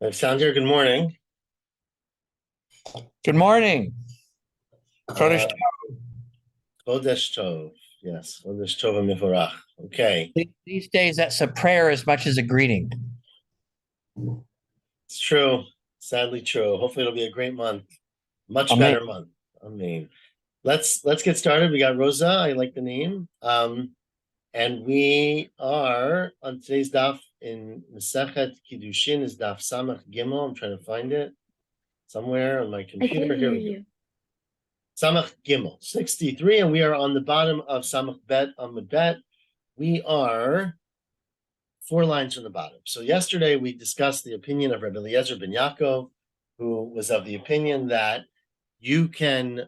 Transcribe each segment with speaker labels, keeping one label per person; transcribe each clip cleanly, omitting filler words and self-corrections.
Speaker 1: Alexander, good morning.
Speaker 2: Good morning. Kodesh.
Speaker 1: Uh, Chodesh Tov. Yes, Chodesh Tov Mivorach. Okay,
Speaker 2: These days, that's a prayer as much as a greeting.
Speaker 1: it's true. Sadly true. Hopefully it'll be a great month. Much
Speaker 2: Amen.
Speaker 1: better month. I mean, let's get started. We got Rosa. I like the name. And we are on today's daf in Masechet Kiddushin is daf Samach Gimel. I'm trying to find it somewhere on my computer. Here we go. Samach Gimel 63, and we are on the bottom of Samach Bet Amud Bet. We are 4 lines from the bottom. So yesterday we discussed the opinion of Rabbi Eliezer ben Yaakov, who was of the opinion that you can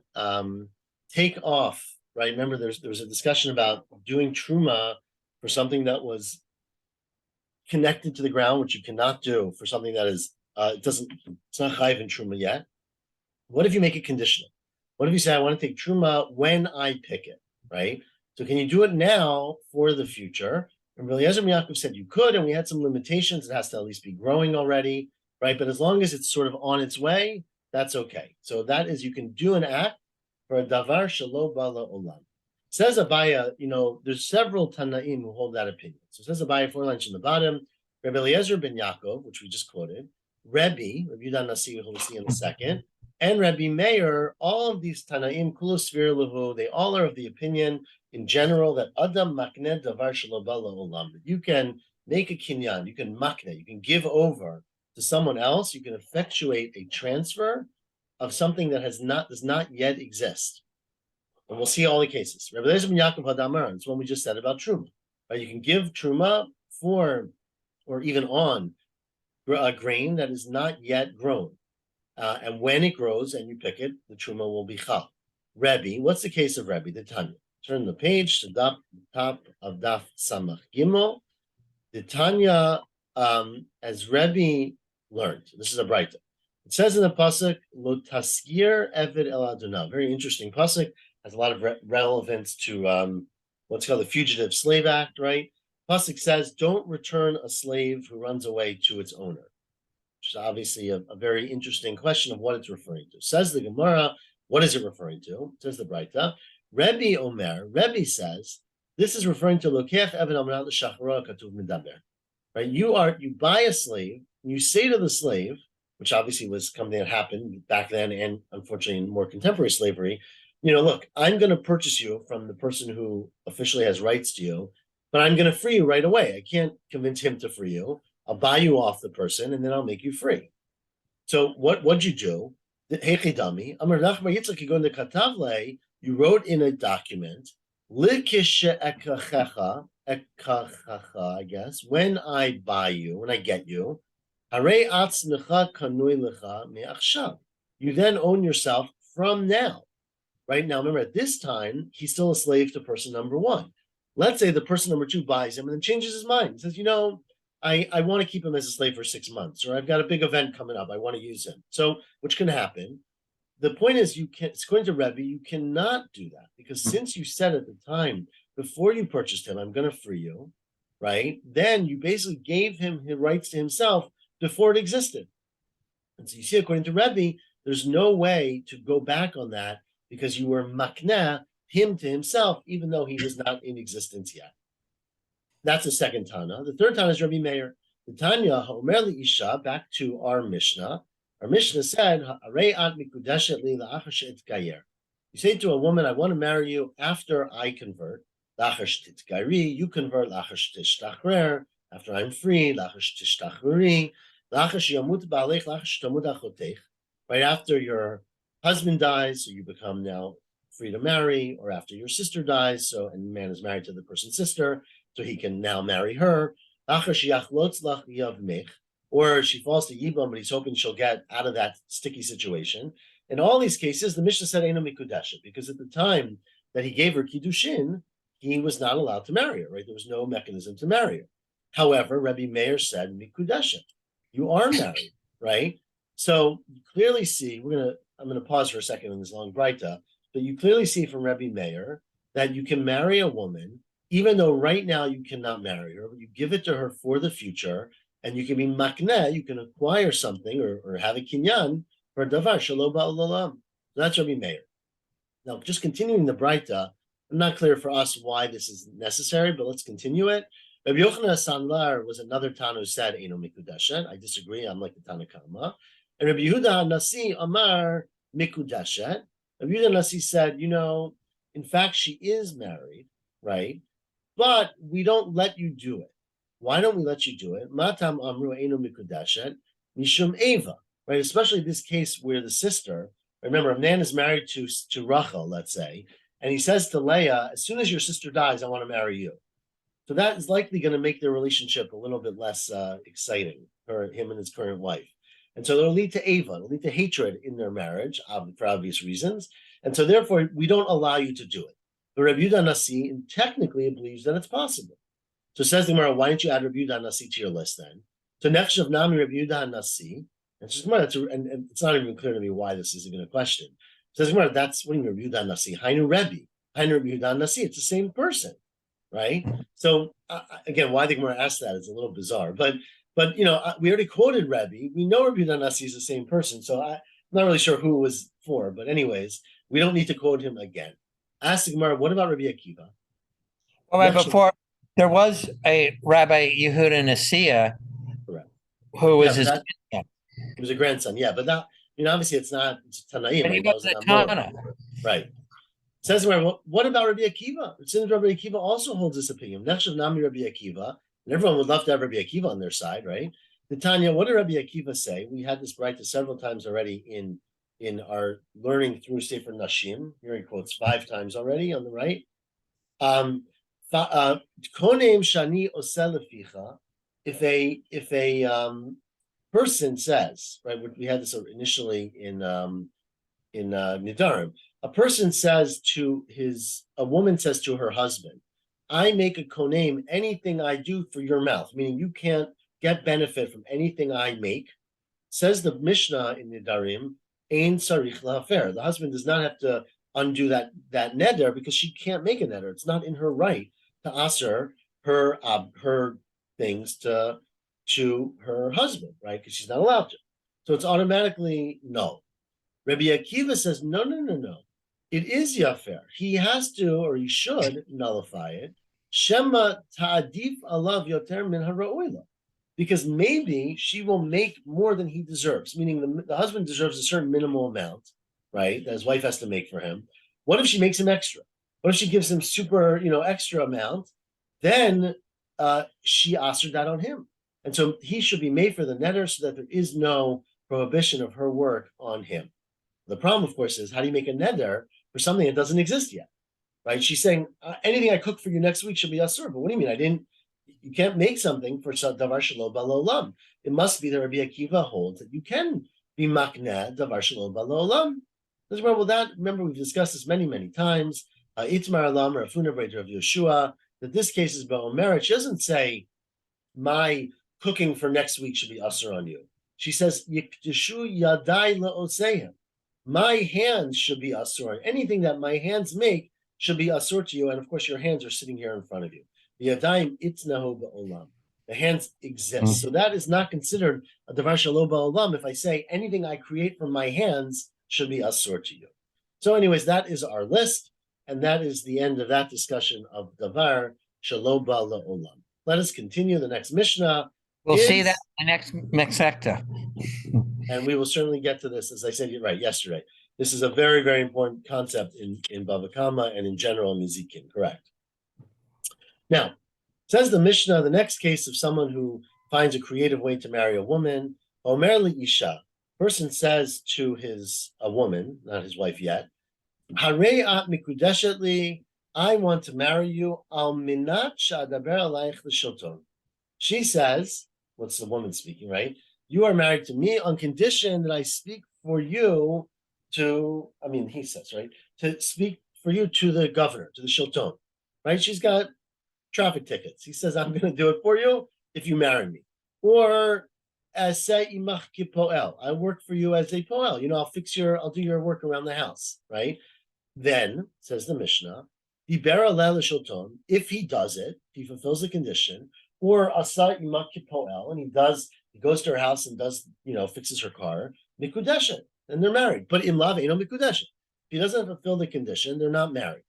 Speaker 1: take off, right? Remember, there was a discussion about doing truma for something that was connected to the ground, which you cannot do for something that is it's not chayv in truma yet. What if you make it conditional? What if you say, I want to take truma when I pick it, right? So can you do it now for the future? And Rabbi Eliezer ben Yaakov said you could, and we had some limitations. It has to at least be growing already, right? But as long as it's sort of on its way, that's okay. So that is, you can do an act for a davar shelo bala olam. Says Abaya, there's several Tanaim who hold that opinion. So says Abaya, 4 lines from the bottom, Rabbi Eliezer ben Yaakov, which we just quoted, Rabbi Yudan Nasi, who we'll see in a second, and Rabbi Meir, all of these Tanaim, Kulos Svir Levu, they all are of the opinion in general that Adam Makne Davar Shelo Bala Olam, that you can make a kinyan, you can makne, you can give over to someone else, you can effectuate a transfer of something that does not yet exist. And we'll see all the cases. Rabbi Eliezer ben Yaakov Hadamar, it's one we just said about Truma. Right? You can give Truma for, or even on, a grain that is not yet grown. And when it grows and you pick it, the Truma will be Chal. Rebbe, what's the case of Rebbe? The Tanya. Turn the page to the top of Daf Samach Gimel. The Tanya, as Rebbe learned, this is a brighter. It says in the pasuk, "Lo taskir eved el Adonai." Very interesting pasuk. Has a lot of relevance to what's called the Fugitive Slave Act, right? Pasuk says, "Don't return a slave who runs away to its owner," which is obviously a very interesting question of what it's referring to. Says the Gemara, what is it referring to? Says the Braita, Rebbe Omer. Rebbe says this is referring to Lokech Eved Amnat L'Shachara Katuv Medaber. Right? You buy a slave, and you say to the slave, which obviously was something that happened back then and unfortunately in more contemporary slavery, look, I'm going to purchase you from the person who officially has rights to you, but I'm going to free you right away. I can't convince him to free you. I'll buy you off the person and then I'll make you free. So what'd you do? You wrote in a document, I guess, when I buy you, when I get you, you then own yourself from now. Right now, remember, at this time, he's still a slave to person number one. Let's say the person number two buys him and then changes his mind. He says, I want to keep him as a slave for 6 months, or I've got a big event coming up. I want to use him. So, which can happen. The point is, according to Rebbe, you cannot do that because since you said at the time before you purchased him, I'm going to free you, right? Then you basically gave him his rights to himself before it existed. And so you see, according to Rebbe, there's no way to go back on that because you were makneh him to himself, even though he was not in existence yet. That's the second Tana. The third Tana is Rabbi Meir. The Tanya, Homer Isha, back to our Mishnah. Our Mishnah said, you say to a woman, I want to marry you after I convert. You convert after I'm free. Right after your husband dies, so you become now free to marry, or after your sister dies, and the man is married to the person's sister, so he can now marry her. Or she falls to Yibam, but he's hoping she'll get out of that sticky situation. In all these cases, the Mishnah said Eino Mikudeshet, because at the time that he gave her Kiddushin, he was not allowed to marry her, right? There was no mechanism to marry her. However, Rabbi Meir said Mikudeshet. You are married, right? So you clearly see, I'm gonna pause for a second in this long Braita, but you clearly see from Rabbi Meir that you can marry a woman, even though right now you cannot marry her, but you give it to her for the future, and you can be makneh, you can acquire something or have a kinyan for davar shelo ba'al olam. That's Rabbi Meir. Now, just continuing the Braita, I'm not clear for us why this is necessary, but let's continue it. Rabbi Yochanan Sanlar was another Tana who said Eino Mikudeshet. I disagree. I'm like the Tana Kama. And Rabbi Yehuda Nasi Amar Mikudeshet. Rabbi Yehuda Nasi said, in fact, she is married, right? But we don't let you do it. Why don't we let you do it? Matam Amru Eino Mikudeshet Mishum Eva, right? Especially this case where the sister. Remember, a man is married to Rachel, let's say, and he says to Leah, as soon as your sister dies, I want to marry you. So that is likely going to make their relationship a little bit less exciting for him and his current wife. And so it'll lead to Ava, it'll lead to hatred in their marriage for obvious reasons. And so therefore, we don't allow you to do it. But Rabbi Yehuda Nasi, technically, believes that it's possible. So says the Gemara, why don't you add Rabbi Yehuda Nasi to your list then? So next of Nami Rabbi Yehuda Nasi, and it's not even clear to me why this is even a question. Says Gemara, that's what do you mean Rabbi Yehuda Nasi? Hainu Rebbe, Hainu Rabbi Yehuda Nasi. It's the same person, right? So again, why the Gemara asked that is a little bizarre. But we already quoted Rebbe. We know Rabbi Yehuda Nasi is the same person. So I'm not really sure who it was for. But anyways, we don't need to quote him again. Ask the Gemara, what about Rabbi Akiva?
Speaker 2: Well, before there was a Rabbi Yehuda Nasiya, who was his.
Speaker 1: He was a grandson, yeah, but that obviously it's not Tanaim.
Speaker 2: But he was a Tana.
Speaker 1: Right. Says what about Rabbi Akiva? It seems Rabbi Akiva also holds this opinion. Nechshav Nami Rabbi Akiva, and everyone would love to have Rabbi Akiva on their side, right? The Tanya, what did Rabbi Akiva say? We had this Braita several times already in our learning through Sefer Nashim. Here he quotes 5 times already on the right. Konem shani oseh leficha. If a person says, right? We had this initially in Nidarim. A person says a woman says to her husband, I make a konem, anything I do for your mouth, meaning you can't get benefit from anything I make. Says the Mishnah in Nidarim, ein sarich lahafer. The husband does not have to undo that neder because she can't make a neder. It's not in her right to aser her things to her husband, right? Because she's not allowed to. So it's automatically no. Rabbi Akiva says, no. It is yafer. He has to, or he should, nullify it. Shema ta'adif alav yoter min ha'ra'oila. Because maybe she will make more than he deserves, meaning the husband deserves a certain minimal amount, right, that his wife has to make for him. What if she makes him extra? What if she gives him super, extra amount? Then she asked that on him. And so he should be made for the neder so that there is no prohibition of her work on him. The problem, of course, is how do you make a neder for something that doesn't exist yet, right? She's saying, anything I cook for you next week should be asur. But what do you mean? You can't make something for davar shelo ba'al olam. It must be that Rabbi Akiva holds that you can be makneh davar shelo ba'al olam. Remember, we've discussed this many, many times. Itmar alam or Afuna Breit of Yeshua, that this case is ba'omer. She doesn't say, my cooking for next week should be asur on you. She says, Yikdeshu yadai la'oseim. My hands should be asur. Anything that my hands make should be asur to you. And of course, your hands are sitting here in front of you. The yadayim itznahu ba'olam. The hands exist. So that is not considered a davar shelo ba'olam if I say anything I create from my hands should be asur to you. So anyways, that is our list. And that is the end of that discussion of davar shelo ba'olam. Let us continue. The next Mishnah.
Speaker 2: We'll see that in the next sector.
Speaker 1: And we will certainly get to this, as I said yesterday. This is a very, very important concept in Bava Kama and in general in Nizikin, correct? Now, says the Mishnah, the next case of someone who finds a creative way to marry a woman, Omer li Isha, person says to a woman, not his wife yet, Harei at mikudeshet li, I want to marry you, al minat sha'adaber alayich l'shoton. She says, what's the woman speaking, right? You are married to me on condition that I speak for you he says, right, to speak for you to the governor, to the shilton, right? She's got traffic tickets. He says, I'm going to do it for you if you marry me. Or as say imach kipoel, I work for you as a poel. I'll do your work around the house, right? Then, says the Mishnah, If he does it, he fulfills the condition, or asa imak poel, and he goes to her house and does, fixes her car, mikudeshet, and they're married. But in lav eno mikudeshet. If he doesn't fulfill the condition, they're not married.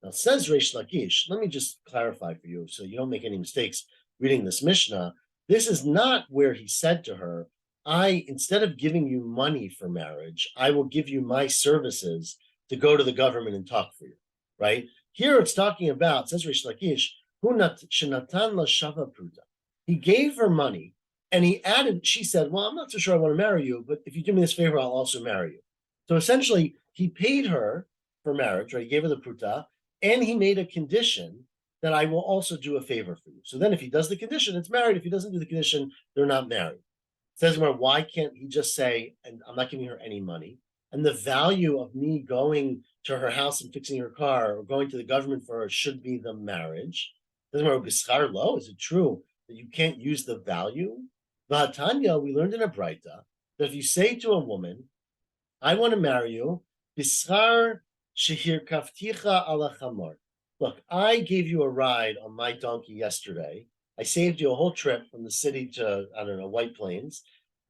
Speaker 1: Now says Reish Lakish, let me just clarify for you so you don't make any mistakes reading this Mishnah. This is not where he said to her, instead of giving you money for marriage, I will give you my services to go to the government and talk for you, right? Here it's talking about, says Reish Lakish, shenatan la shava pruta. He gave her money and he added, she said, well, I'm not so sure I want to marry you, but if you do me this favor, I'll also marry you. So essentially, he paid her for marriage, right? He gave her the pruta, and he made a condition that I will also do a favor for you. So then if he does the condition, it's married. If he doesn't do the condition, they're not married. It says, well, why can't he just say, and I'm not giving her any money, and the value of me going to her house and fixing her car or going to the government for her should be the marriage? Doesn't matter, is it true that you can't use the value? Tanya, we learned in a Braita that if you say to a woman, I want to marry you, Bishar Shehir Kafticha ala Chamor. Look, I gave you a ride on my donkey yesterday. I saved you a whole trip from the city to, I don't know, White Plains.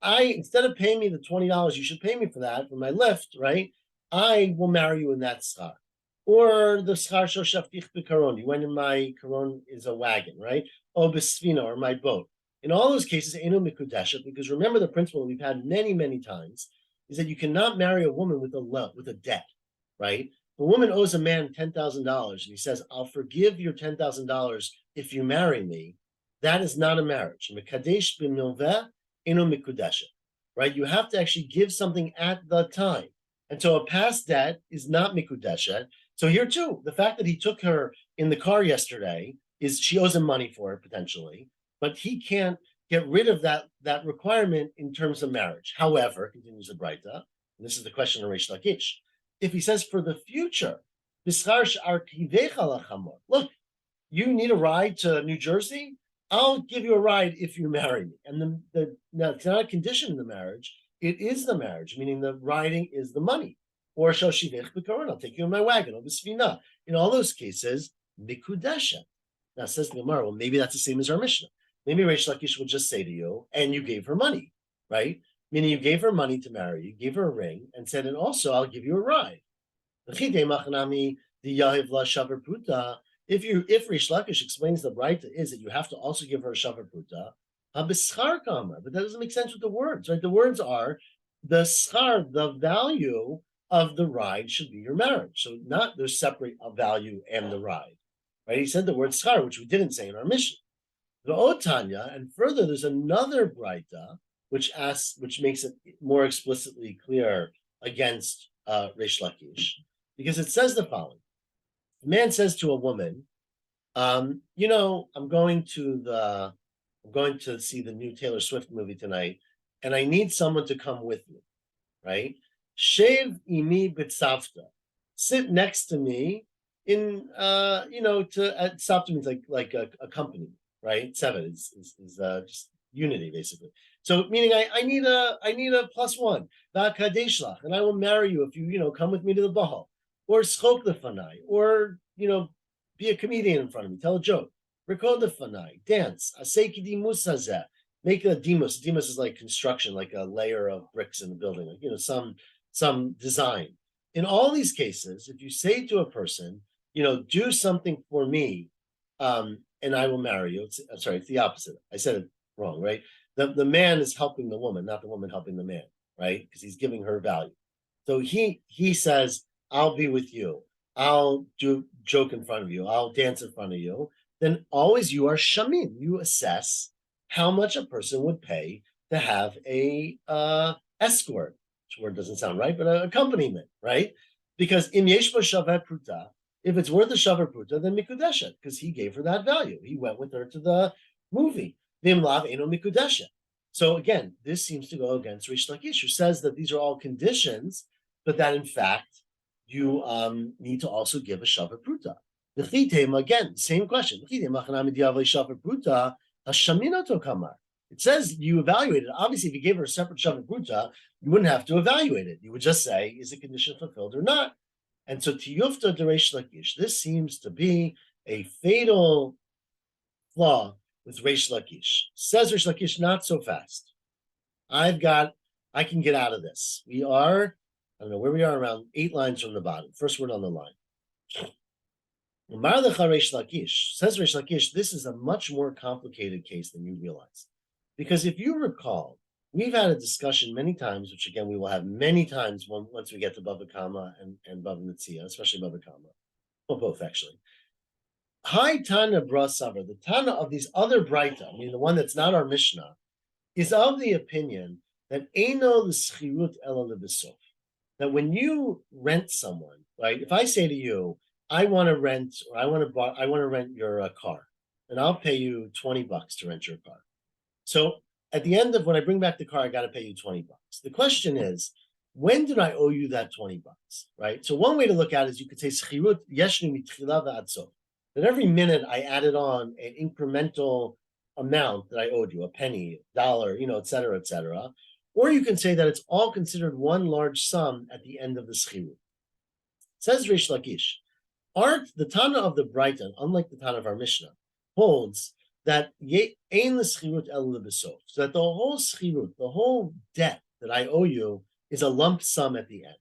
Speaker 1: Instead of paying me the $20 you should pay me for that, for my lift, right? I will marry you in that schar. Or the schar shel shaftich b'karon. You went in my karon is a wagon, right? O b'sfina, or my boat. In all those cases, eno mikudeshet, because remember the principle we've had many, many times, is that you cannot marry a woman with a debt, right? If a woman owes a man $10,000 and he says, I'll forgive your $10,000 if you marry me, that is not a marriage. Mekadesh b'milveh eno mikudeshet, right? You have to actually give something at the time. And so a past debt is not mikudeshet. So here too, the fact that he took her in the car yesterday is she owes him money for it potentially, but he can't get rid of that requirement in terms of marriage. However, continues the Braita, and this is the question of Reish Lakish, if he says for the future, look, you need a ride to New Jersey? I'll give you a ride if you marry me. And now it's not a condition in the marriage, it is the marriage, meaning the riding is the money. Or I'll take you in my wagon, or Bisvina. In all those cases, mikudesha. Now says the Gemara, well, maybe that's the same as our Mishnah. Maybe Reish Lakish will just say to you, and you gave her money, right? Meaning you gave her money to marry, you gave her a ring, and said, and also I'll give you a ride. If Reish Lakish explains the Braita is that you have to also give her a shavar pruta, but that doesn't make sense with the words, right? The words are the schar, the value of the ride should be your marriage. So not there's separate a value and the ride, right? He said the word schar, which we didn't say in our mission. The Otanya, and further, there's another Braita which makes it more explicitly clear against Reish Lakish, because it says the following: the man says to a woman, I'm going to see the new Taylor Swift movie tonight, and I need someone to come with me, right? Shev imi b'tzavta, sit next to me in tzavta means like a company. Right, 7 is just unity basically. So meaning I need a +1, and I will marry you if you come with me to the bahal, or schok lefanai, or be a comedian in front of me, tell a joke, rekod lefanai, dance, asei kidimus hazeh, make a demos. Demos is like construction, like a layer of bricks in the building, like some design. In all these cases, if you say to a person, do something for me, and I will marry you. It's the opposite. I said it wrong, right? The man is helping the woman, not the woman helping the man, right? Because he's giving her value. So he says, I'll be with you. I'll do joke in front of you. I'll dance in front of you. Then always you are shamin. You assess how much a person would pay to have a escort, which word doesn't sound right, but an accompaniment, right? Because in Yeshba Shavet Pruta, if it's worth a shavar pruta, then mikudeshet, because he gave her that value. He went with her to the movie. Vimlav eno mikudeshet. So again, this seems to go against Reish Lakish, who says that these are all conditions, but that in fact you need to also give a shavar pruta. The chitem, again, same question. It says you evaluate it. Obviously, if you gave her a separate shavar pruta, you wouldn't have to evaluate it. You would just say, is the condition fulfilled or not? And so tiyufta de Reish Lakish, this seems to be a fatal flaw with Reish Lakish. Says Reish Lakish, not so fast. I can get out of this. I don't know where we are, around 8 lines from the bottom. First word on the line. Says Reish Lakish, this is a much more complicated case than you realize. Because if you recall, we've had a discussion many times, which again, we will have many times once we get to Bava Kama and Bava Metzia, especially Bava Kama. Well, both actually. Hi Tana Bra Savar, the Tana of these other Braita, I mean the one that's not our Mishnah, is of the opinion that Eino l'schirut ela lebesof. That when you rent someone, right? If I say to you, I want to rent, or I want to rent your car, and I'll pay you $20 to rent your car. So at the end of when I bring back the car, I got to pay you $20. The question is, when did I owe you that $20? Right. So one way to look at it is you could say schirut yeshnu mitchila v'ad sof. That every minute I added on an incremental amount that I owed you, a penny, $1, et cetera, et cetera. Or you can say that it's all considered one large sum at the end of the schirut. Says Reish Lakish, the Tana of the Brighton, unlike the Tana of our Mishnah, holds that ein l'schirut el lebesof, so that the whole schirut, the whole debt that I owe you, is a lump sum at the end,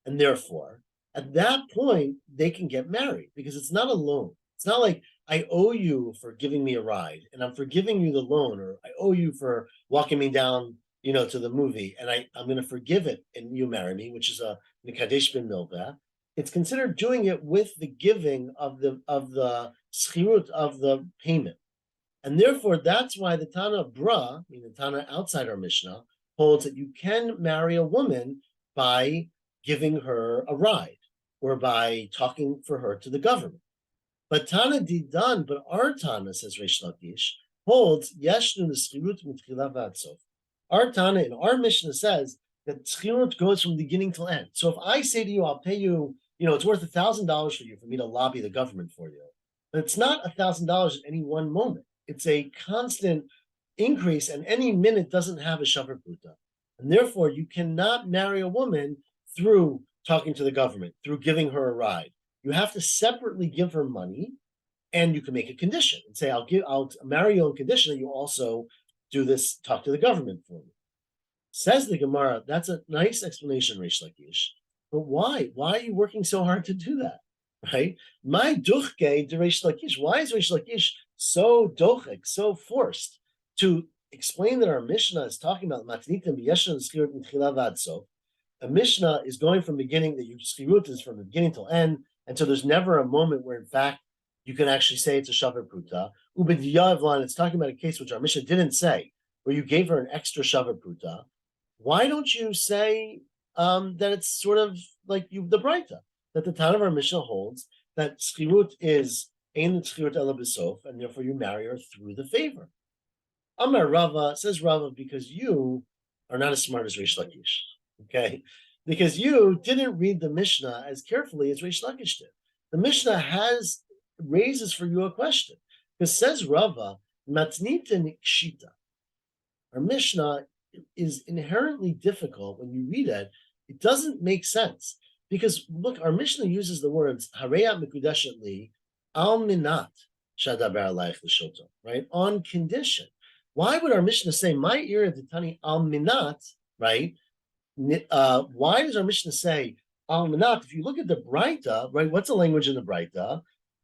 Speaker 1: and therefore, at that point, they can get married because it's not a loan. It's not like I owe you for giving me a ride, and I'm forgiving you the loan, or I owe you for walking me down, to the movie, and I'm going to forgive it, and you marry me, which is a nikadesh ben milveh. It's considered doing it with the giving of the schirut of the payment. And therefore, that's why the Tana Bra, the Tana outside our Mishnah, holds that you can marry a woman by giving her a ride or by talking for her to the government. But Tana Didan, but our Tana, says Reish Lakish, holds Yeshnu l'schirut mitchila v'ad sof. Our Tana in our Mishnah says that schirut goes from beginning till end. So if I say to you, I'll pay you, it's worth $1,000 for me to lobby the government for you. But it's not $1,000 at any one moment. It's a constant increase, and any minute doesn't have a shavar pruta. And therefore, you cannot marry a woman through talking to the government, through giving her a ride. You have to separately give her money, and you can make a condition and say, I'll marry you on condition that you also do this, talk to the government for me. Says the Gemara, that's a nice explanation, Reish Lakish. But why? Why are you working so hard to do that? Right? My duchke de Reish Lakish. Why is Reish Lakish so dochek, so forced to explain that our Mishnah is talking about matnitim b'yeshna l'schirut mitchila v'ad sof? A Mishnah is going from beginning, that your schirut is from the beginning till end, and so there's never a moment where, in fact, you can actually say it's a shavar pruta. Ubediyavlan, it's talking about a case which our Mishnah didn't say, where you gave her an extra shavar pruta. Why don't you say that it's sort of like the Braita, that the Tana of our Mishnah holds that schirut is ein schirut ela b'sof, and therefore you marry her through the favor. Amar Rava, says Rava, because you are not as smart as Reish Lakish, okay? Because you didn't read the Mishnah as carefully as Reish Lakish did. The Mishnah raises for you a question. Because says Rava, matnitin kshita. Our Mishnah is inherently difficult when you read it. It doesn't make sense. Because look, our Mishnah uses the words Hareya Mikudeshet Li Al Minat Shadaber Alayich L'Shoto, right? On condition. Why would our Mishnah say My Ira Ditani Al Minat, right? Why does our Mishnah say Al Minat? If you look at the Braita, right? What's the language in the Braita?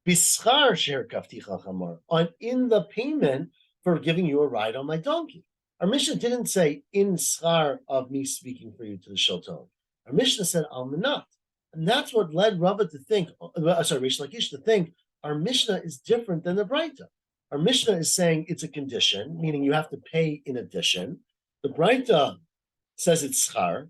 Speaker 1: Bischar Sher Kafticha Chamor, on in the payment for giving you a ride on my donkey. Our Mishnah didn't say in schar of me speaking for you to the Shoton. Our Mishnah said Al Minat. And that's what led Rava to think, Reish Lakish to think, our Mishnah is different than the Braita. Our Mishnah is saying it's a condition, meaning you have to pay in addition. The Braita says it's schar,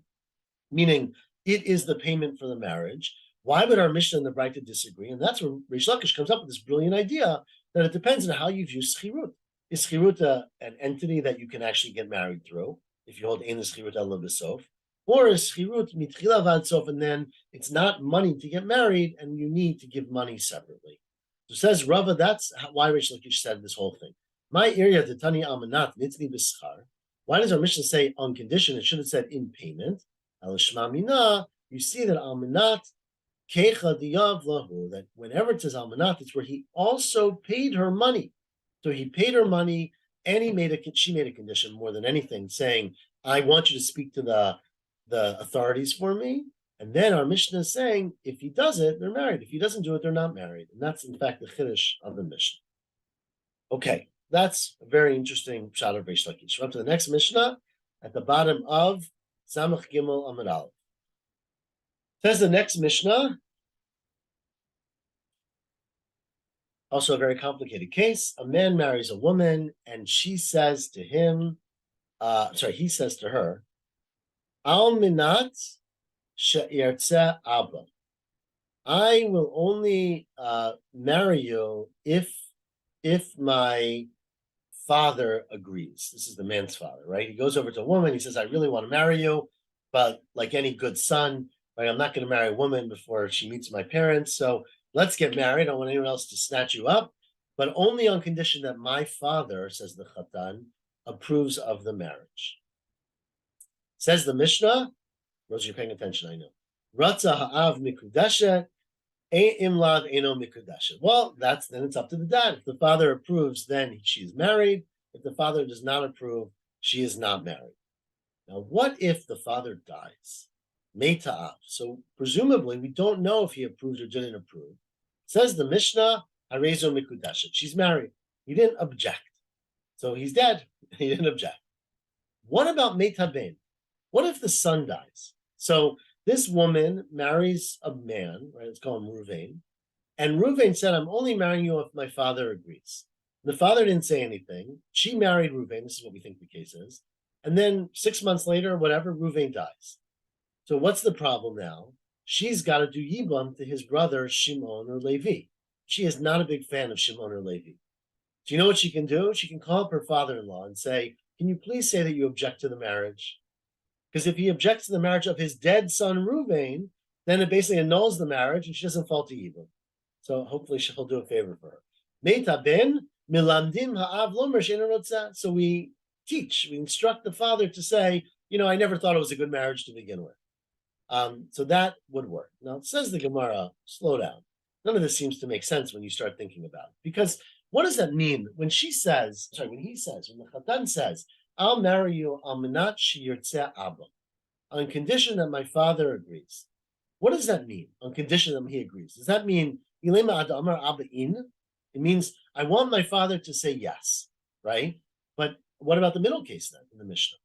Speaker 1: meaning it is the payment for the marriage. Why would our Mishnah and the Braita disagree? And that's where Reish Lakish comes up with this brilliant idea that it depends on how you view schirut. Is schirut an entity that you can actually get married through, if you hold ein schirut ela b'sof? Or is schirut mitchila v'ad sof, and then it's not money to get married, and you need to give money separately. So says Rava, that's why Reish Lakish said this whole thing. My area, the Tani Amanat, nitni b'schar. Why does our Mishnah say on condition? It should have said in payment. Al Shma Mina, you see that Amanat Kecha diyav lahu, that whenever it says almanat, it's where he also paid her money. So he paid her money, and she made a condition more than anything, saying, "I want you to speak to the authorities for me." And then our Mishnah is saying, if he does it, they're married. If he doesn't do it, they're not married. And that's in fact the chiddush of the Mishnah. Okay, that's a very interesting shot of Reish Lakish. We're up to the next Mishnah at the bottom of Samach Gimel Amud Aleph. Says the next Mishnah, also a very complicated case. A man marries a woman, and she says to him, he says to her, Al minat she'yartzeh abba. I will only marry you if my father agrees. This is the man's father, right? He goes over to a woman. He says, I really want to marry you, but like any good son, right, I'm not going to marry a woman before she meets my parents. So let's get married. I don't want anyone else to snatch you up, but only on condition that my father, says the Chatan, approves of the marriage. Says the Mishnah, Rose, you're paying attention, I know. Ratza ha'av mikudeshet, imlav eno mikudeshet. Well, then it's up to the dad. If the father approves, then she is married. If the father does not approve, she is not married. Now, what if the father dies? Meita'av. So presumably, we don't know if he approved or didn't approve. Says the Mishnah, harezo mikudeshet. She's married. He didn't object. So he's dead. He didn't object. What about meitaben? What if the son dies? So this woman marries a man, right? Let's call him Ruvain. And Ruvain said, I'm only marrying you if my father agrees. The father didn't say anything. She married Ruvain. This is what we think the case is. And then 6 months later, whatever, Ruvain dies. So what's the problem now? She's got to do Yibam to his brother, Shimon or Levi. She is not a big fan of Shimon or Levi. Do you know what she can do? She can call up her father-in-law and say, can you please say that you object to the marriage? Because if he objects to the marriage of his dead son, Ruvain, then it basically annuls the marriage and she doesn't fall to evil. So hopefully she'll do a favor for her. Meita ben milamdim ha'av lomer she'eino rotzeh. So we instruct the father to say, I never thought it was a good marriage to begin with. So that would work. Now, it says the Gemara, slow down. None of this seems to make sense when you start thinking about it. Because what does that mean? When the Chatan says, I'll marry you on condition that my father agrees. What does that mean? On condition that he agrees. Does that mean it means I want my father to say yes, right? But what about the middle case then in the Mishnah?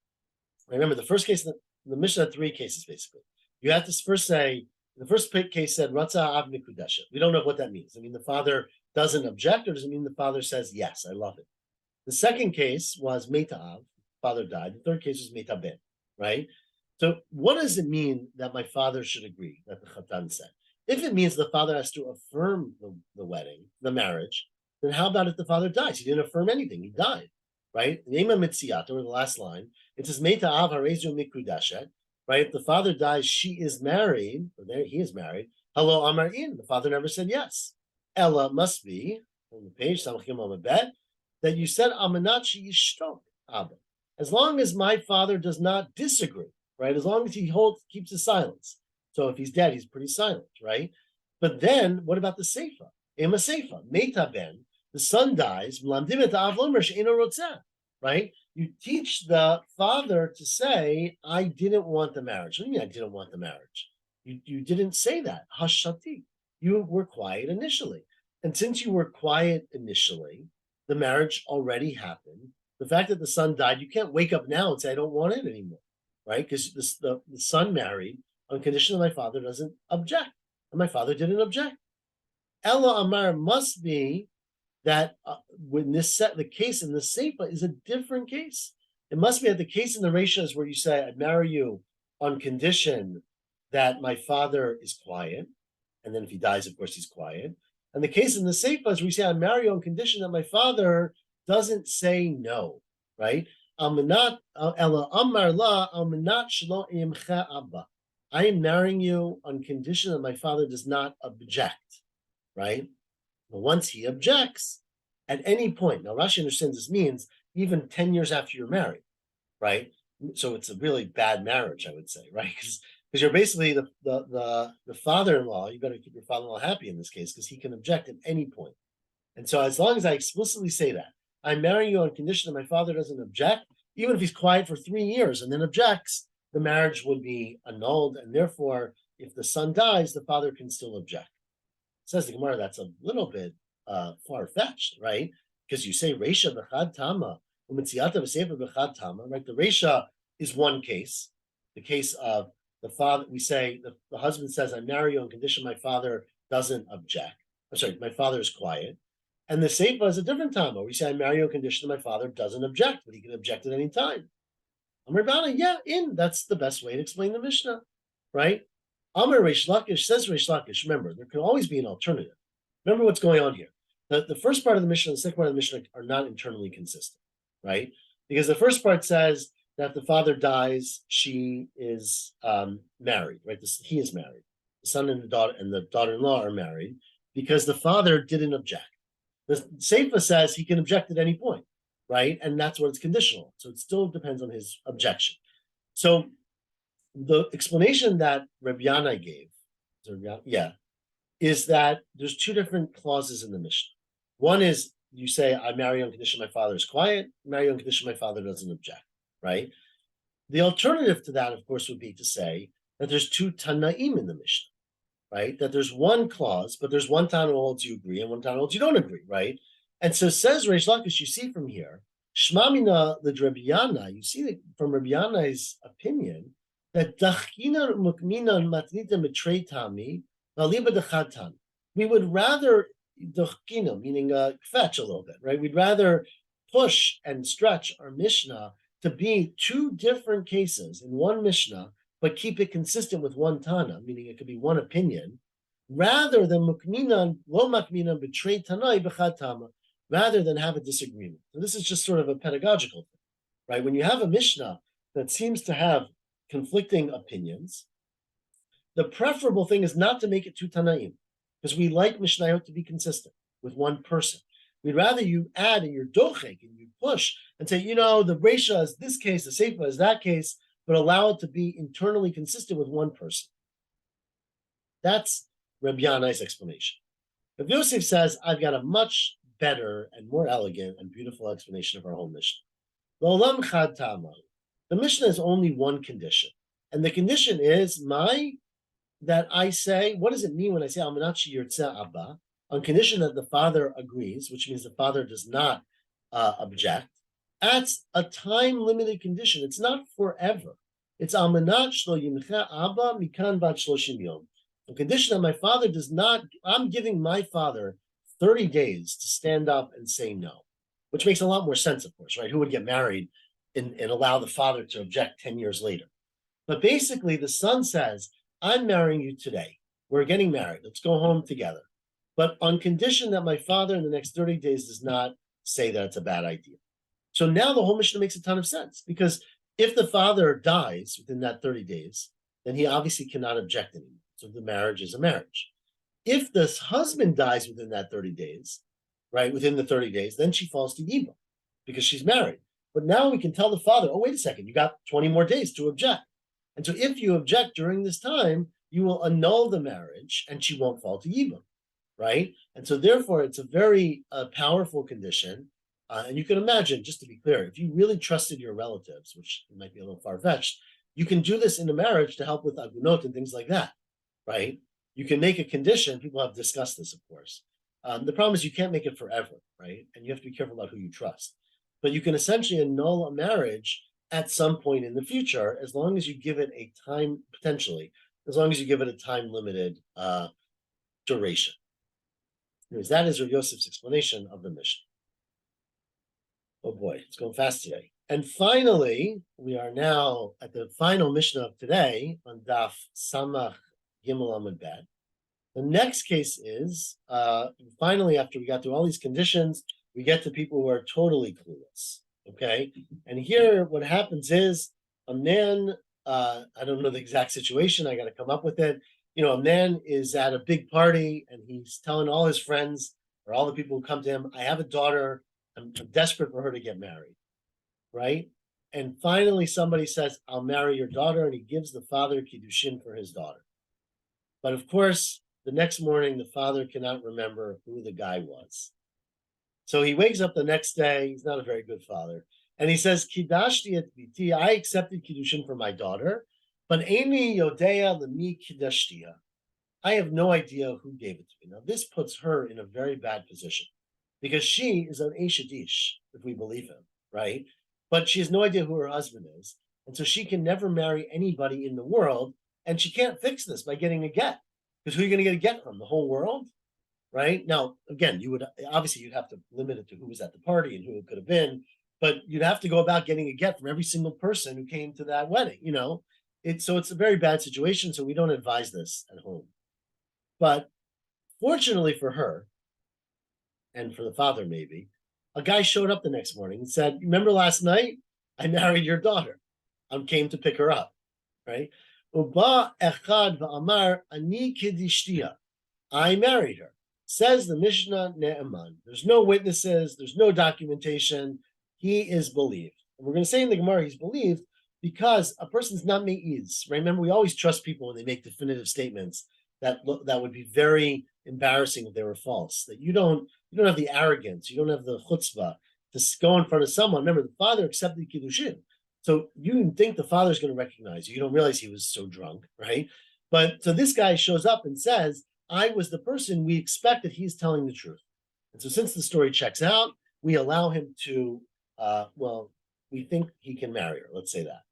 Speaker 1: Remember, the first case, the Mishnah had 3 cases basically. You have to first say, the first case said, Ratza av mikudeshet. We don't know what that means. I mean, the father doesn't object, or does it mean the father says, yes, I love it? The second case was Meita'av, father died. The third case was Meita ben, right? So what does it mean that my father should agree, that the Chatan said? If it means the father has to affirm the wedding, the marriage, then how about if the father dies? He didn't affirm anything. He died, right? Nema mitziat, or the last line, it says Meita'av harezu mikudeshet, right? If the father dies, she is married, or there he is married. Hello, Amarin. The father never said yes. Ella must be, on the page, Samachim Amabet, that you said Amanachi Yishtok Abba. As long as my father does not disagree, right? As long as he keeps his silence. So if he's dead, he's pretty silent, right? But then what about the Seifa? Ema Seifa, Meita ben, the son dies, right? You teach the father to say, I didn't want the marriage. What do you mean I didn't want the marriage? You didn't say that. Hashati. You were quiet initially. And since you were quiet initially, the marriage already happened. The fact that the son died, you can't wake up now and say, I don't want it anymore, right? Because the son married on condition that my father doesn't object. And my father didn't object. Ella Amar must be that when the case in the Seifa is a different case. It must be that the case in the Reisha is where you say, I'd marry you on condition that my father is quiet. And then if he dies, of course, he's quiet. And the case in the Seifa is where you say, I marry you on condition that my father doesn't say no, right? I am marrying you on condition that my father does not object, right? But once he objects, at any point, now Rashi understands this means even 10 years after you're married, right? So it's a really bad marriage, I would say, right? because you're basically the father-in-law. You better keep your father-in-law happy in this case because he can object at any point. And so as long as I explicitly say that, I'm marrying you on condition that my father doesn't object, even if he's quiet for 3 years and then objects, the marriage would be annulled. And therefore, if the son dies, the father can still object. Says the Gemara, that's a little bit far-fetched, right? Because you say Reisha b'chad tama, u'mitziata v'sefer b'chad tama, right? The Reisha is one case, the case of the father. We say the husband says, "I marry you on condition my father doesn't object." I'm sorry, my father is quiet. And the Seifa is a different time where we say, "I marry you on condition that my father doesn't object, but he can object at any time." Amar Bana, yeah, that's the best way to explain the Mishnah, right? Amar Reish Lakish says Reish Lakish. Remember, there can always be an alternative. Remember what's going on here. The first part of the Mishnah and the second part of the Mishnah are not internally consistent, right? Because the first part says that if the father dies, she is married, right? He is married. The son and the daughter-in-law are married because the father didn't object. The Seifa says he can object at any point, right? And that's what it's conditional. So it still depends on his objection. So the explanation that Rabbi Yana gave, is that there's two different clauses in the Mishnah. One is you say, I marry on condition my father is quiet, marry on condition my father doesn't object, right? The alternative to that, of course, would be to say that there's two Tanaim in the Mishnah, right? That there's one clause, but there's one Tana who holds you agree and one Tana holds you don't agree, right? And so says Reish Lakish, you see from here, Shmamina the Rabbi Yana, you see from Rabbi Yana's opinion, that Dachina Mukmina Matnita Mitrei Tami, Valiba Dechatan. We would rather Dachina, meaning fetch a little bit, right? We'd rather push and stretch our Mishnah to be two different cases in one Mishnah, but keep it consistent with one Tana, meaning it could be one opinion, rather than Mukminan, Lo Makminan, Betrei Tanai Bechad Tama, rather than have a disagreement. So this is just sort of a pedagogical thing, right? When you have a Mishnah that seems to have conflicting opinions, the preferable thing is not to make it two Tanaim, because we like Mishnayot to be consistent with one person. We'd rather you add in your dochek and you push and say, the Reisha is this case, the Seifa is that case, but allow it to be internally consistent with one person. That's Reb Yanai's explanation. Reb Yosef says, I've got a much better and more elegant and beautiful explanation of our whole Mishnah. L'olam chad ta'amar. The Mishnah is only one condition. And the condition is that I say, what does it mean when I say Almanachi Yirtzeh Abba? On condition that the father agrees, which means the father does not object. That's a time-limited condition. It's not forever. It's Almanach Shlo Yimcha Abba Mikan Bat Shloshim Yom. A condition that my father does not, I'm giving my father 30 days to stand up and say no, which makes a lot more sense, of course, right? Who would get married and allow the father to object 10 years later? But basically, the son says, I'm marrying you today. We're getting married. Let's go home together. But on condition that my father in the next 30 days does not say that it's a bad idea. So now the whole Mishnah makes a ton of sense, because if the father dies within that 30 days, then he obviously cannot object anymore. So the marriage is a marriage. If this husband dies within that 30 days, right, within the 30 days, then she falls to Yibam because she's married. But now we can tell the father, oh, wait a second, you got 20 more days to object. And so if you object during this time, you will annul the marriage and she won't fall to Yibam, right? And so therefore, it's a very powerful condition. And you can imagine, just to be clear, if you really trusted your relatives, which might be a little far-fetched, you can do this in a marriage to help with agunot and things like that, right? You can make a condition. People have discussed this, of course. The problem is you can't make it forever, right? And you have to be careful about who you trust. But you can essentially annul a marriage at some point in the future, as long as you give it a time, potentially, as long as you give it a time-limited duration. Anyways, that is Rav Yosef's explanation of the Mishnah. Oh boy, it's going fast today. And finally, we are now at the final Mishnah of today on Daf Samach Gimel Amud Bet. The next case is, finally, after we got through all these conditions, we get to people who are totally clueless, okay? And here, what happens is, a man, I don't know the exact situation, I got to come up with it. A man is at a big party, and he's telling all his friends, or all the people who come to him, I have a daughter, I'm desperate for her to get married, right? And finally, somebody says, I'll marry your daughter, and he gives the father Kiddushin for his daughter. But of course, the next morning, the father cannot remember who the guy was. So he wakes up the next day. He's not a very good father. And he says, Kiddashti et biti, I accepted Kiddushin for my daughter, but Amy Yodea Lemi Kiddashtia. I have no idea who gave it to me. Now, this puts her in a very bad position because she is an Eshadish, if we believe him, right? But she has no idea who her husband is. And so she can never marry anybody in the world. And she can't fix this by getting a get. Because who are you going to get a get from? The whole world? Right? Now, again, you'd have to limit it to who was at the party and who it could have been. But you'd have to go about getting a get from every single person who came to that wedding, So it's a very bad situation. So we don't advise this at home. But fortunately for her, and for the father maybe, a guy showed up the next morning and said, remember last night? I married your daughter. I came to pick her up, right? Uba echad va'amar ani kiddishtia. I married her. Says the Mishnah Ne'eman. There's no witnesses. There's no documentation. He is believed. And we're going to say in the Gemara he's believed because a person's not me'iz. Right? Remember, we always trust people when they make definitive statements that would be very embarrassing if they were false. That you don't have the arrogance, you don't have the chutzpah to go in front of someone. Remember, the father accepted Kiddushin. So you think the father's going to recognize you. You don't realize he was so drunk, right? But so this guy shows up and says, I was the person, we expect that he's telling the truth. And so since the story checks out, we allow him to, we think he can marry her. Let's say that,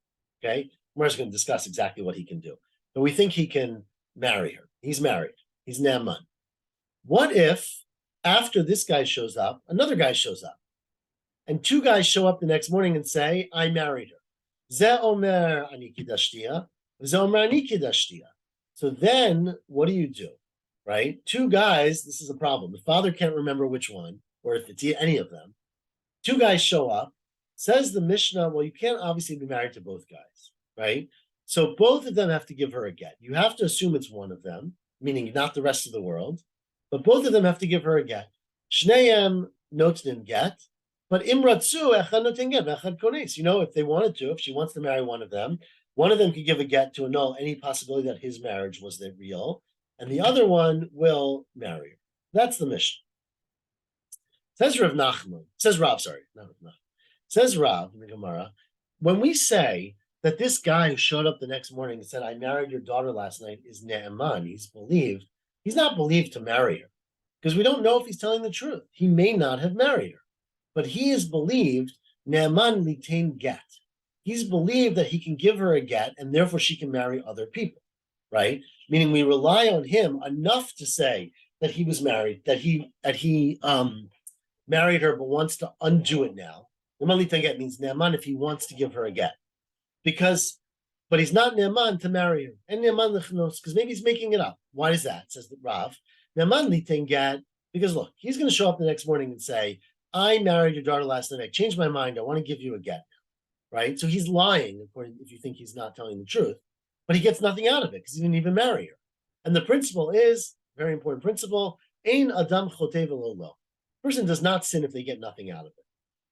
Speaker 1: okay? We're just going to discuss exactly what he can do. But we think he can marry her. He's married. He's Naaman. What if after this guy shows up, another guy shows up, and two guys show up the next morning and say, I married her. Ze omer ani kiddashtia, ze omer ani kiddashtia. So then what do? Right? Two guys, this is a problem. The father can't remember which one, or if it's any of them. Two guys show up, says the Mishnah, well, you can't obviously be married to both guys, right? So both of them have to give her a get. You have to assume it's one of them, meaning not the rest of the world, but both of them have to give her a get. Shneim notnim get, but imratzu echad notin get, echad kones. If they wanted to, if she wants to marry one of them could give a get to annul any possibility that his marriage was the real, and the other one will marry her. That's the mission. Says Rav Nachman, says Rav, sorry, not Rav Nachman. Says Rav in the Gemara, when we say that this guy who showed up the next morning and said, I married your daughter last night is Ne'eman, he's believed, he's not believed to marry her because we don't know if he's telling the truth. He may not have married her, but he is believed Ne'eman litain get. He's believed that he can give her a get and therefore she can marry other people, right? Meaning we rely on him enough to say that he was married, that he married her but wants to undo it now. Ne'eman litain get means Ne'eman if he wants to give her a get. But he's not Ne'eman to marry her. And Ne'eman l'chnos, because maybe he's making it up. Why is that? Says the Rav. Ne'eman litain get, because look, he's going to show up the next morning and say, I married your daughter last night. I changed my mind. I want to give you a get now, right? So he's lying, according if you think he's not telling the truth. But he gets nothing out of it because he didn't even marry her. And the principle is, very important principle, ein adam chotev v'lo lo. Person does not sin if they get nothing out of it.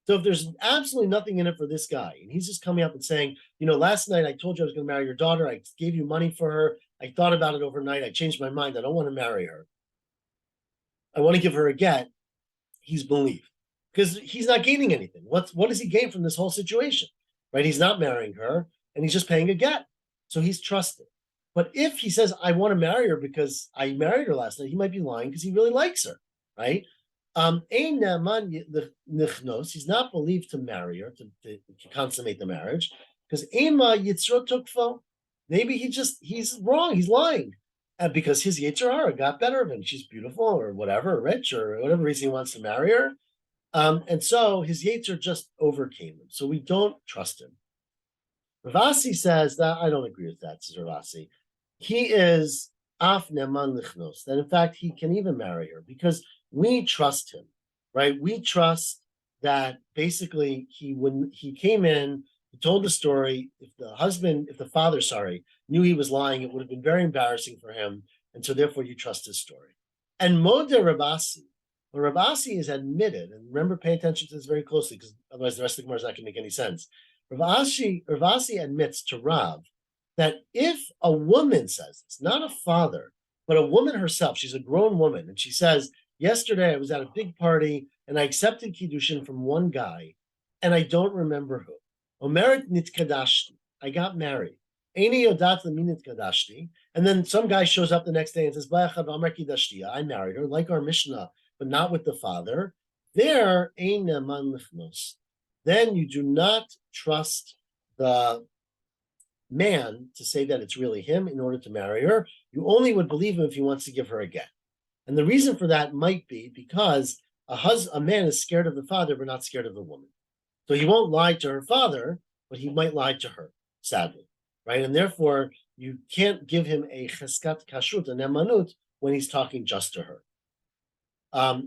Speaker 1: So if there's absolutely nothing in it for this guy, and he's just coming up and saying, last night I told you I was going to marry your daughter. I gave you money for her. I thought about it overnight. I changed my mind. I don't want to marry her. I want to give her a get. He's believed because he's not gaining anything. What does he gain from this whole situation? Right? He's not marrying her and he's just paying a get. So he's trusted. But if he says, I want to marry her because I married her last night, he might be lying because he really likes her, right? He's not believed to marry her, to consummate the marriage, because maybe he's wrong, he's lying. Because his Yetzer Hara got better of him. She's beautiful or whatever, rich or whatever reason he wants to marry her. And so his Yetzer just overcame him. So we don't trust him. Ravasi says that I don't agree with that, says Ravasi. He is af ne'eman lichnos, that in fact he can even marry her because we trust him, right? We trust that basically when he came in, he told the story. If the father, knew he was lying, it would have been very embarrassing for him. And so therefore you trust his story. And Modeh Rabasi, when Rabasi is admitted, and remember, pay attention to this very closely because otherwise the rest of the Gemara is not going to make any sense. Ravasi admits to Rav that if a woman says this, not a father, but a woman herself, she's a grown woman, and she says, yesterday I was at a big party and I accepted Kiddushin from one guy, and I don't remember who. Omeret nitkadashti, I got married. Eini yodat lemi nitkadashti, and then some guy shows up the next day and says, Ba'achad v'amar kiddashti, I married her, like our Mishnah, but not with the father. There, ein ne'aman lichnos. Then you do not trust the man to say that it's really him in order to marry her. You only would believe him if he wants to give her a get. And the reason for that might be because a man is scared of the father, but not scared of the woman. So he won't lie to her father, but he might lie to her, sadly, right? And therefore, you can't give him a cheskat kashrut, a nemanut, when he's talking just to her.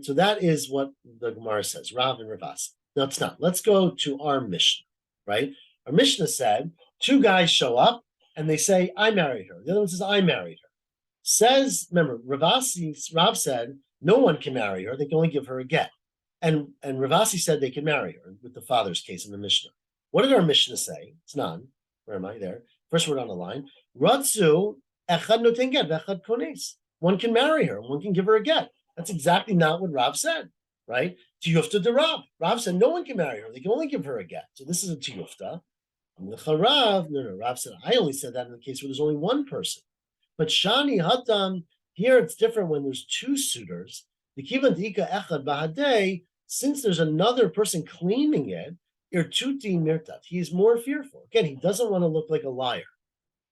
Speaker 1: So that is what the Gemara says, Rav and Ravasi. No, it's not. Let's go to our Mishnah, right? Our Mishnah said, two guys show up and they say, I married her. The other one says, I married her. Says, remember, Rav said, no one can marry her. They can only give her a get. And Ravasi said they can marry her with the father's case in the Mishnah. What did our Mishnah say? It's none. Where am I there? First word on the line. Ratzu echad noten get v'echad kones. One can marry her. One can give her a get. That's exactly not what Rav said, right? Tiyufta de Rav. Rav said no one can marry her. They can only give her a get. So this is a tiyufta. Rav, no, Rav said, I only said that in the case where there's only one person. But Shani Hatam, here it's different when there's two suitors. The Kivan Dika Echad Bahadei, since there's another person claiming it, Irtuti Mirtat, he is more fearful. Again, he doesn't want to look like a liar,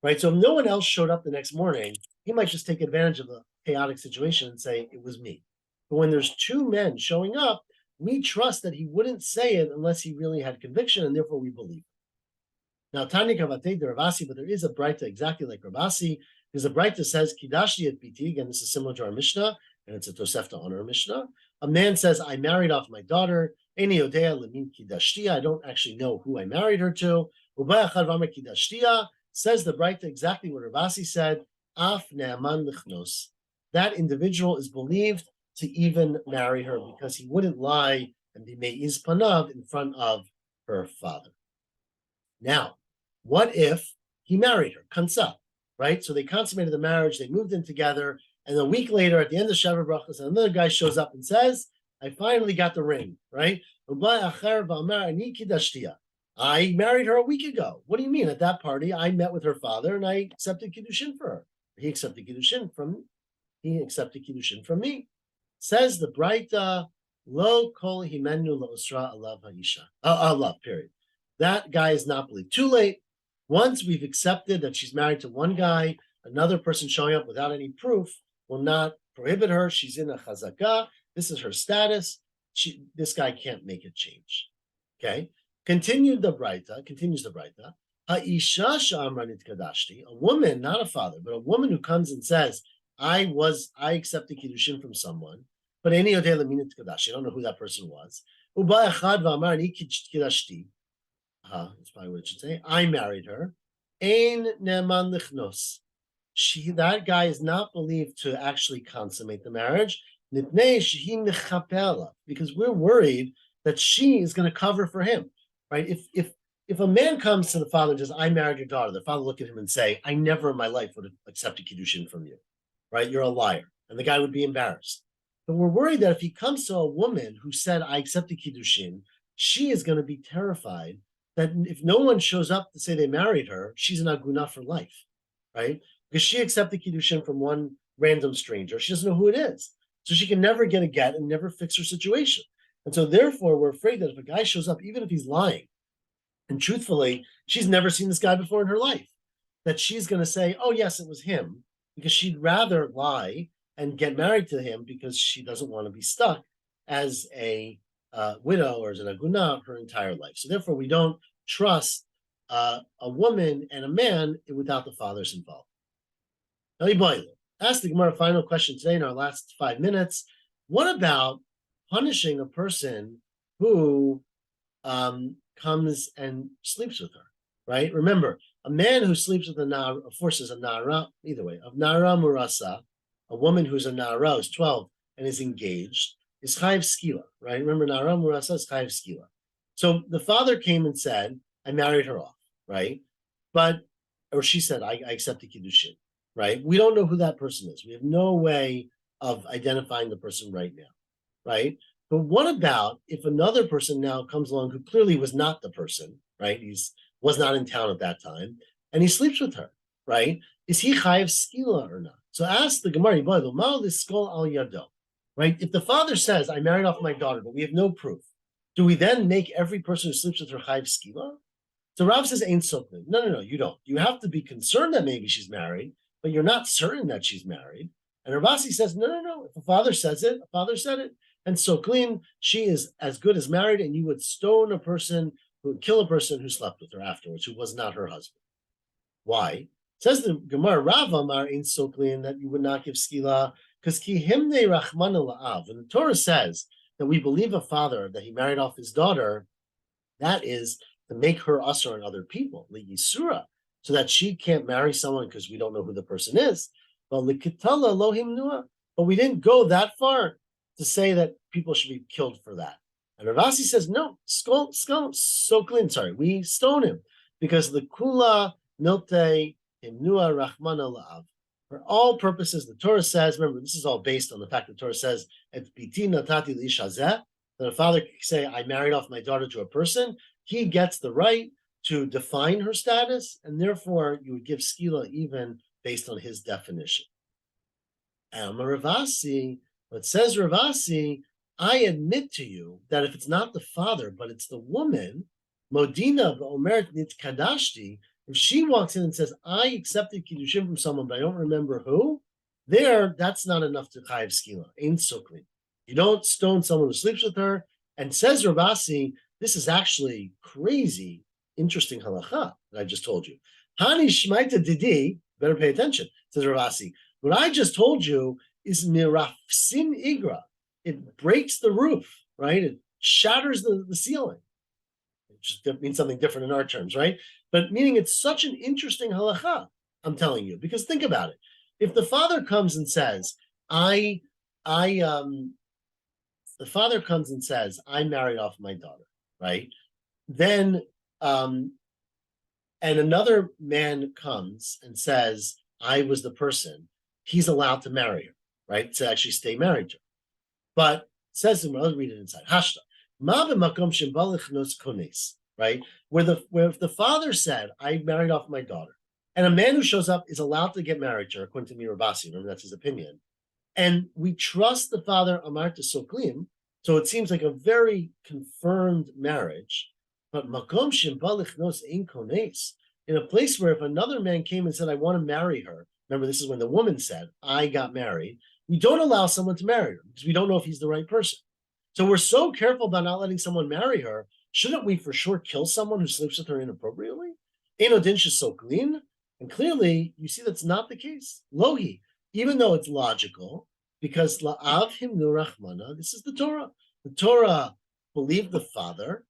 Speaker 1: right? So if no one else showed up the next morning, he might just take advantage of the chaotic situation and say, it was me. But when there's two men showing up, we trust that he wouldn't say it unless he really had conviction, and therefore we believe. Now, Tanya Kavatei de Ravasi, but there is a Braita exactly like Ravasi, because the Braita says, Kidashti et biti, again, this is similar to our Mishnah, and it's a Tosefta on our Mishnah. A man says, I married off my daughter, Eni Odea lemin Kidashtia, I don't actually know who I married her to. Ubayachad v'amar Kidashtia, says the Braita exactly what Ravasi said, Af ne'aman lichnos. That individual is believed to even marry her because he wouldn't lie and be me'iz panav in front of her father. Now, what if he married her, kansa, right? So they consummated the marriage, they moved in together, and a week later, at the end of Shavuot Brachos, another guy shows up and says, I finally got the ring, right? I married her a week ago. What do you mean? At that party, I met with her father and I accepted Kiddushin for her. He accepted Kiddushin from me. Says the Braita, lo kol himenu lo usra alav ha'isha. Allah, period. That guy is not believed. Too late. Once we've accepted that she's married to one guy, another person showing up without any proof will not prohibit her. She's in a chazakah. This is her status. This guy can't make it change. Okay. Continues the Braita. Ha'isha she'amra nitkadashti, a woman, not a father, but a woman who comes and says, I accepted Kiddushin from someone, but any odeh lemin nitkadashti, I don't know who that person was. Uba echad v'amar ani kiddashti. That's probably what it should say. I married her. Ein ne'man lichnos. That guy is not believed to actually consummate the marriage, because we're worried that she is going to cover for him, right? If a man comes to the father and says, I married your daughter, the father look at him and say, I never in my life would have accepted Kiddushin from you, right? You're a liar. And the guy would be embarrassed. But we're worried that if he comes to a woman who said, I accepted Kiddushin, she is going to be terrified that if no one shows up to say they married her, she's an aguna for life, right? Because she accepted Kiddushin from one random stranger. She doesn't know who it is. So she can never get a get and never fix her situation. And so therefore, we're afraid that if a guy shows up, even if he's lying, and truthfully, she's never seen this guy before in her life, that she's going to say, oh, yes, it was him, because she'd rather lie and get married to him because she doesn't want to be stuck as a widow or as an aguna her entire life. So therefore, we don't trust a woman and a man without the fathers involved. Ask the Gemara final question today in our last 5 minutes. What about punishing a person who comes and sleeps with her, right? Remember, a man who sleeps with a nara, forces a nara, either way, of nara murasa, a woman who's a nara, who's 12 and is engaged, is chayiv skila, right? Remember, nara murasa is chayiv skila. So the father came and said, I married her off, right? Or she said, I accept the Kiddushin, right? We don't know who that person is. We have no way of identifying the person right now, right? But what about if another person now comes along who clearly was not the person, right? Was not in town at that time, and he sleeps with her, right? Is he chayav skila or not? So ask the Gemara, al yado, right? If the father says, I married off my daughter, but we have no proof, do we then make every person who sleeps with her chayav skila? So Rav says, ain't something. No, you don't. You have to be concerned that maybe she's married, but you're not certain that she's married. And Ravasi says, no. If a father says it, a father said it. And so clean, she is as good as married, and you would stone a person, who would kill a person who slept with her afterwards, who was not her husband. Why? Says the Gemara, Rav Amar ain't so clean that you would not give skila, because ki himne rachman la'av. And the Torah says that we believe a father that he married off his daughter, that is to make her usher on other people, yisura, so that she can't marry someone because we don't know who the person is. But likitala lohim nua. But we didn't go that far to say that people should be killed for that. And Ravasi says, no, we stone him because the kula milte himnua rachmana la'av. For all purposes, the Torah says, remember, this is all based on the fact that the Torah says, et biti natati l'ishazeh, that a father can say, I married off my daughter to a person, he gets the right to define her status, and therefore you would give skila even based on his definition. Ravasi, but says Ravasi, I admit to you that if it's not the father, but it's the woman, Modina ba'omeret nitkadashti, if she walks in and says, I accepted Kiddushin from someone, but I don't remember who, that's not enough to chayav skila. Ain't so clean. You don't stone someone who sleeps with her. And says Ravasi, this is actually crazy, interesting halacha that I just told you. Hani shmaita didi, better pay attention, says Ravasi. What I just told you is mirafsin igra. It breaks the roof, right? It shatters the ceiling. It just means something different in our terms, right? But meaning it's such an interesting halacha, I'm telling you, because think about it. If the father comes and says, the father comes and says, I married off my daughter, right? Then, and another man comes and says, I was the person, he's allowed to marry her, right? To actually stay married to her. But says, I'll read it inside. Hashta. Right? Where if the father said, I married off my daughter, and a man who shows up is allowed to get married to her, according to Mirabasi, remember that's his opinion. And we trust the father Amarta Soklim, so it seems like a very confirmed marriage. But Makom Shimbalich Nos Inkones, in a place where if another man came and said, I want to marry her, remember this is when the woman said, I got married, we don't allow someone to marry her because we don't know if he's the right person. So we're so careful about not letting someone marry her. Shouldn't we for sure kill someone who sleeps with her inappropriately? Enodin is so clean. And clearly, you see that's not the case. Lohi, even though it's logical, because la'av himnu rachmana, this is the Torah. The Torah believed the father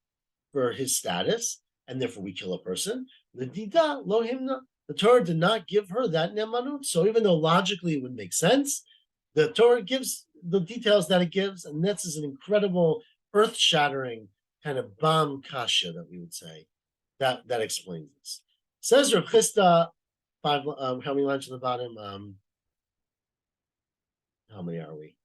Speaker 1: for his status, and therefore we kill a person. The dida lo himna, the Torah did not give her that nemanut. So even though logically it would make sense, the Torah gives the details that it gives, and this is an incredible, earth-shattering kind of bam kasha that we would say that explains this. Says Rav Chisda, how many lines on the bottom? How many are we?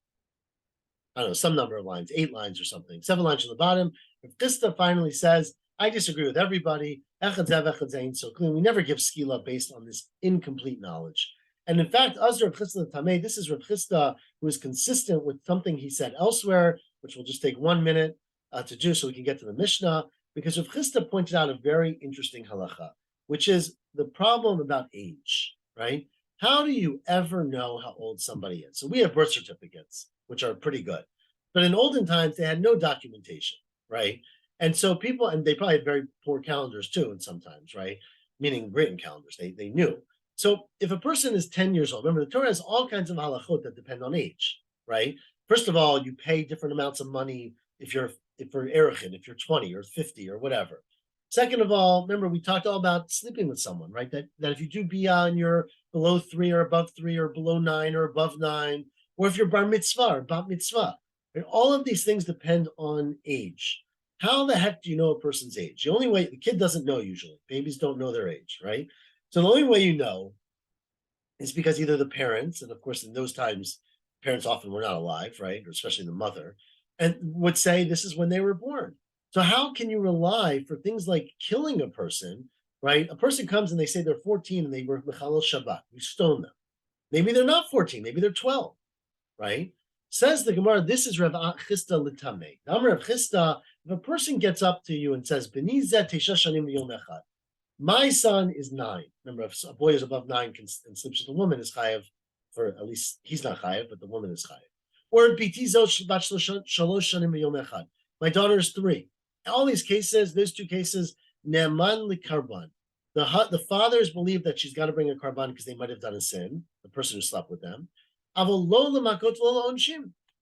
Speaker 1: I don't know, some number of lines, 8 lines or something, 7 lines on the bottom. Rav Chisda finally says, I disagree with everybody. So clean. We never give skila based on this incomplete knowledge. And in fact, Rav Chisda Tameh, this is Rav Chisda who is consistent with something he said elsewhere, which will just take 1 minute to do so we can get to the Mishnah, because Rav Chisda pointed out a very interesting halacha, which is the problem about age, right? How do you ever know how old somebody is? So we have birth certificates, which are pretty good. But in olden times, they had no documentation, right? And so people, and they probably had very poor calendars too, and sometimes, right? Meaning written calendars, they knew. So if a person is 10 years old, remember the Torah has all kinds of halachot that depend on age, right? First of all, you pay different amounts of money if you're erichin, if you're 20 or 50 or whatever. Second of all, remember we talked all about sleeping with someone, right? That if you do biyah and you're below 3 or above 3 or below 9 or above 9, or if you're bar mitzvah or bat mitzvah, right? All of these things depend on age. How the heck do you know a person's age? The only way, the kid doesn't know usually. Babies don't know their age, right? So the only way you know is because either the parents, and of course in those times, parents often were not alive, right? Or especially the mother, and would say this is when they were born. So how can you rely for things like killing a person, right? A person comes and they say they're 14 and they were Mechalel Shabbat. You stone them. Maybe they're not 14, maybe they're 12, right? Says the Gemara, this is Rav Chisda Litame. Rav Chisda, if a person gets up to you and says, Benizet Tesha Shanim Yom Echad, my son is 9. Remember, if a boy is above 9 and sleeps with a woman, is chayav for at least he's not chayav, but the woman is chayav. Or in my daughter is 3. In all these cases, those 2 cases, ne'eman likarban. The fathers believe that she's got to bring a karban because they might have done a sin, the person who slept with them.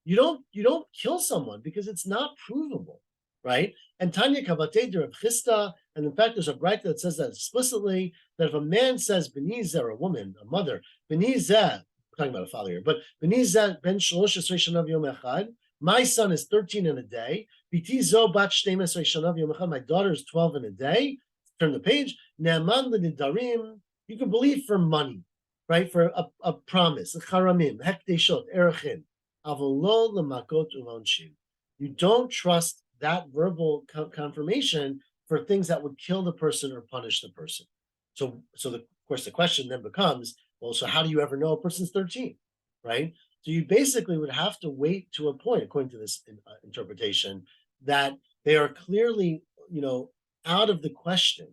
Speaker 1: You don't kill someone because it's not provable, right? And Tanya Kavatei Rav Chisda, and in fact, there's a bracket that says that explicitly, that if a man says Benizeh, or a woman, a mother, Benizeh, we're talking about a father here, but Benizeh ben Shalosh Esrei Shanav Yom Echad, my son is 13 in a day, Biti Zo bat Shteim Esrei Shanav Yom Echad, my daughter is 12 in a day, turn the page, Ne'aman l'nidarim, you can believe for money, right, for a promise, a charamim, hekdeshot, erachin, avolo l'makot u'lonshim. You don't trust that verbal confirmation for things that would kill the person or punish the person. So of course, the question then becomes, well, so how do you ever know a person's 13, right? So you basically would have to wait to a point, according to this interpretation, that they are clearly, out of the question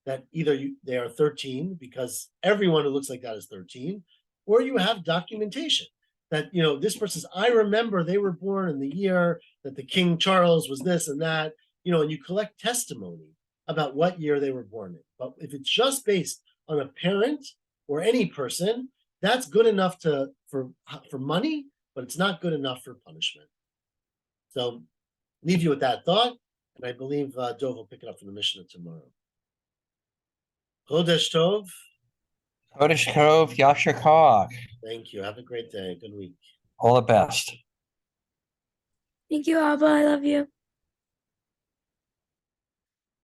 Speaker 1: that either they are 13 because everyone who looks like that is 13, or you have documentation that, this person's, I remember they were born in the year that the King Charles was this and that, and you collect testimony about what year they were born in. But if it's just based on a parent or any person, that's good enough for money, but it's not good enough for punishment. So leave you with that thought, and I believe Dov will pick it up from the Mishnah tomorrow. Chodesh Tov.
Speaker 2: Chodesh Tov, Yasher Koach.
Speaker 1: Thank you. Have a great day. Good week.
Speaker 2: All the best.
Speaker 3: Thank you, Abba. I love you.